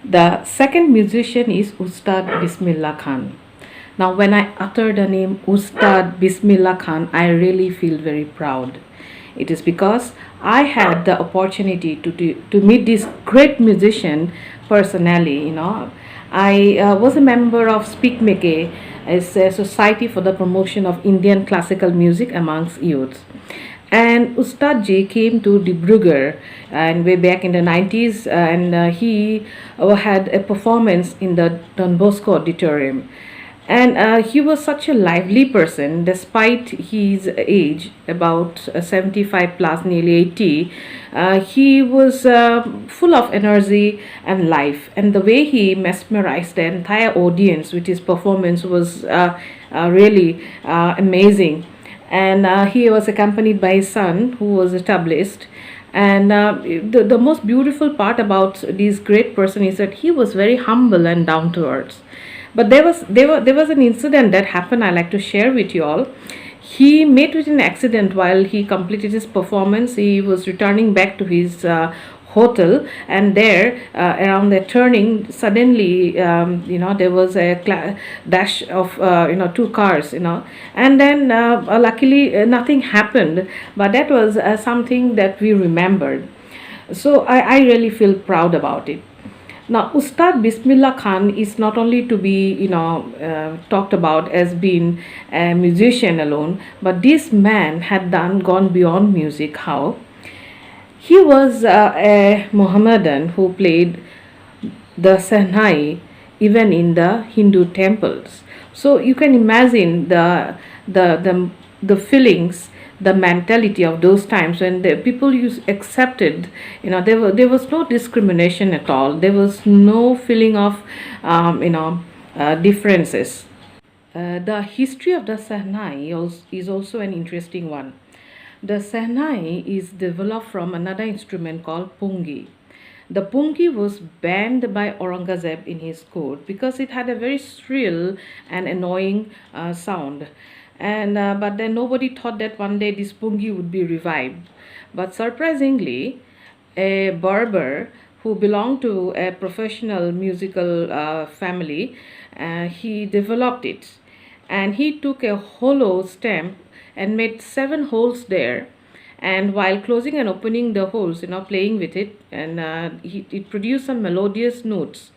The second musician is Ustad Bismillah Khan. Now, when I utter the name Ustad Bismillah Khan, I really feel very proud. It is because I had the opportunity to meet this great musician personally. I was a member of Speak Meke, it's a society for the promotion of Indian classical music amongst youth. And Ustad Ji came to Dibrugarh and way back in the 90s, and he had a performance in the Don Bosco Auditorium. And he was such a lively person despite his age, about 75 plus, nearly 80. He was full of energy and life, and the way he mesmerized the entire audience with his performance was really amazing. And he was accompanied by his son who was a tableist. And the most beautiful part about this great person is that he was very humble and down to earth. But there was an incident that happened I like to share with you all. He met with an accident while he completed his performance. He was returning back to his hotel, and there around the turning, suddenly there was a dash of two cars, and then luckily nothing happened, but that was something that we remembered. So I really feel proud about it. Now, Ustad Bismillah Khan is not only to be, talked about as being a musician alone, but this man had gone beyond music. How? He was a Mohammedan who played the Sahnai even in the Hindu temples. So you can imagine the feelings, the mentality of those times when the people accepted. There was no discrimination at all. There was no feeling of differences. The history of the Sahnai is also an interesting one. The Sahnai is developed from another instrument called pungi. The pungi was banned by Aurangzeb in his court because it had a very shrill and annoying sound. And but then nobody thought that one day this pungi would be revived. But surprisingly, a barber who belonged to a professional musical family, he developed it, and he took a hollow stem and made 7 holes there. And while closing and opening the holes, playing with it, and it produced some melodious notes.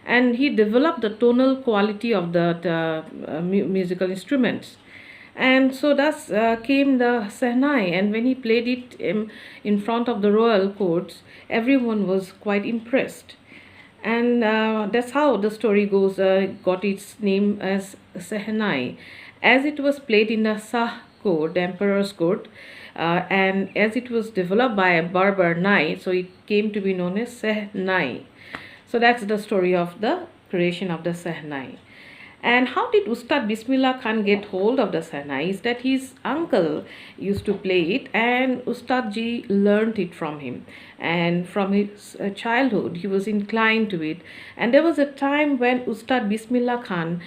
And he developed the tonal quality of the musical instruments. And so thus came the Sahnai, and when he played it in front of the royal courts, everyone was quite impressed. And that's how the story goes, got its name as Sahnai, as it was played in the Shah court, the emperor's court, and as it was developed by a barber Nai, so it came to be known as Sahnai. So that's the story of the creation of the Sahnai. And how did Ustad Bismillah Khan get hold of the Sahnai? Is that his uncle used to play it, and Ustad Ji learned it from him. And from his childhood, he was inclined to it. And there was a time when Ustad Bismillah Khan,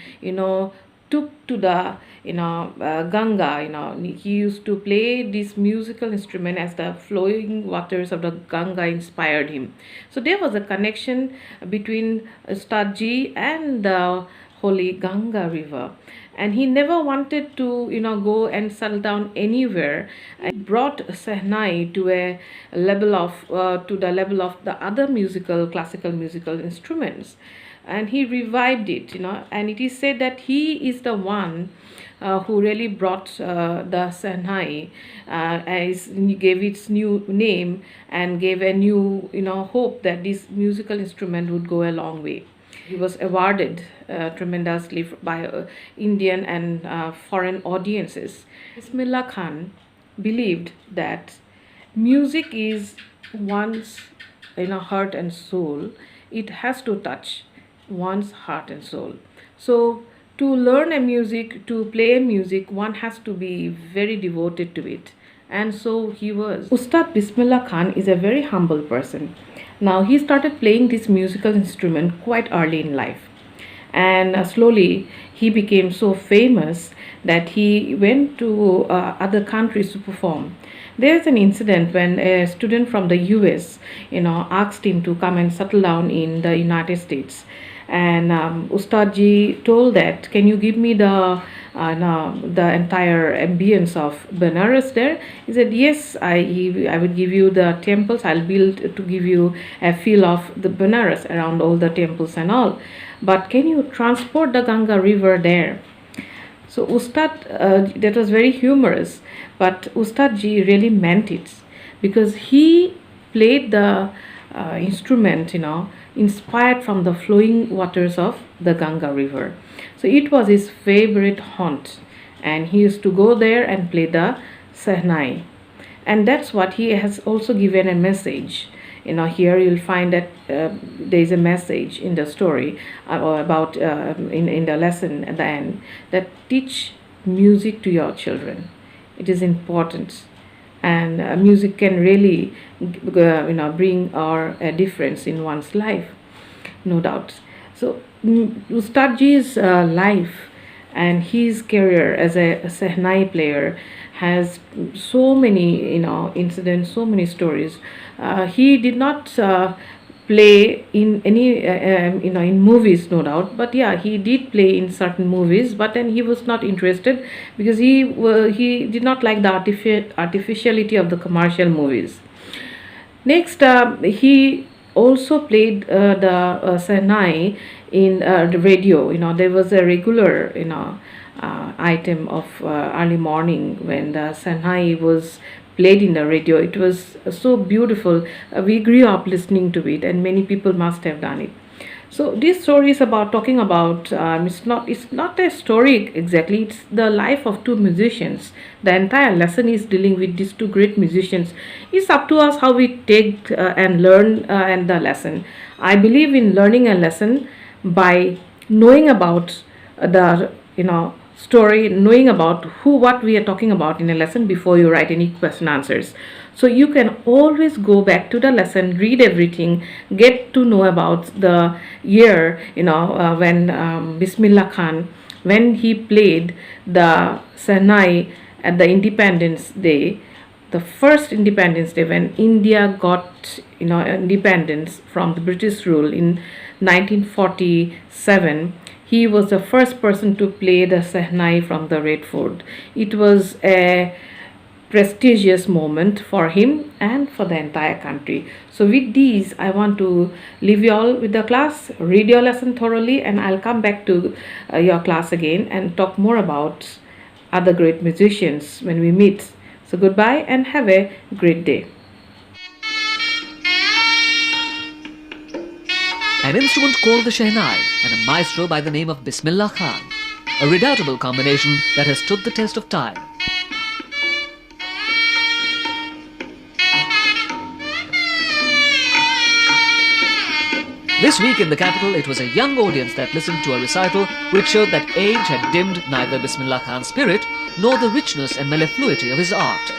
took to the Ganga. He used to play this musical instrument as the flowing waters of the Ganga inspired him. So there was a connection between Ustad Ji and the holy Ganga river, and he never wanted to go and settle down anywhere, and brought Sahnai to a level of to the level of the other classical musical instruments, and he revived it. And it is said that he is the one who really brought the Sahnai, as gave its new name and gave a new hope that this musical instrument would go a long way. He was awarded tremendously by Indian and foreign audiences. Bismillah Khan believed that music is one's heart and soul. It has to touch one's heart and soul. So to learn a music, to play a music, one has to be very devoted to it. And so he was. Ustad Bismillah Khan is a very humble person. Now he started playing this musical instrument quite early in life, and slowly he became so famous that he went to other countries to perform. There's an incident when a student from the US, asked him to come and settle down in the United States. And Ustadji told that, can you give me the entire ambience of Benares there? He said, yes, I would give you the temples. I'll build to give you a feel of the Benares around all the temples and all. But can you transport the Ganga river there? So that was very humorous, but Ustad ji really meant it, because he played the instrument, inspired from the flowing waters of the Ganga river. So it was his favorite haunt, and he used to go there and play the Sehnai. And that's what he has also given a message. Here you'll find that there is a message in the story about in the lesson at the end, that teach music to your children. It is important, and music can really bring a difference in one's life, no doubt. So Ustadji's life and his career as a Sehnai player has so many incidents, so many stories. He did not play in any in movies, no doubt, but yeah, he did play in certain movies, but then he was not interested, because he did not like the artificiality of the commercial movies. Next, he also played the Sehnai in the radio. There was a regular item of early morning when the Sehnai was played in the radio. It was so beautiful. We grew up listening to it, and many people must have done it. So this story is talking about it's not a story exactly. It's the life of two musicians. The entire lesson is dealing with these two great musicians. It's up to us how we take and learn and the lesson. I believe in learning a lesson by knowing about the story, knowing about what we are talking about in a lesson before you write any question answers. So you can always go back to the lesson, read everything, get to know about the year, when Bismillah Khan, when he played the Sehnai at the Independence Day, the first Independence Day, when India got independence from the British rule in 1947. He was the first person to play the Sehnai from the Red Fort. It was a prestigious moment for him and for the entire country. So with these, I want to leave you all with the class. Read your lesson thoroughly, and I'll come back to your class again and talk more about other great musicians when we meet. So goodbye and have a great day. An instrument called the Shehnai and a maestro by the name of Bismillah Khan. A redoubtable combination that has stood the test of time. This week in the capital, it was a young audience that listened to a recital which showed that age had dimmed neither Bismillah Khan's spirit nor the richness and mellifluity of his art.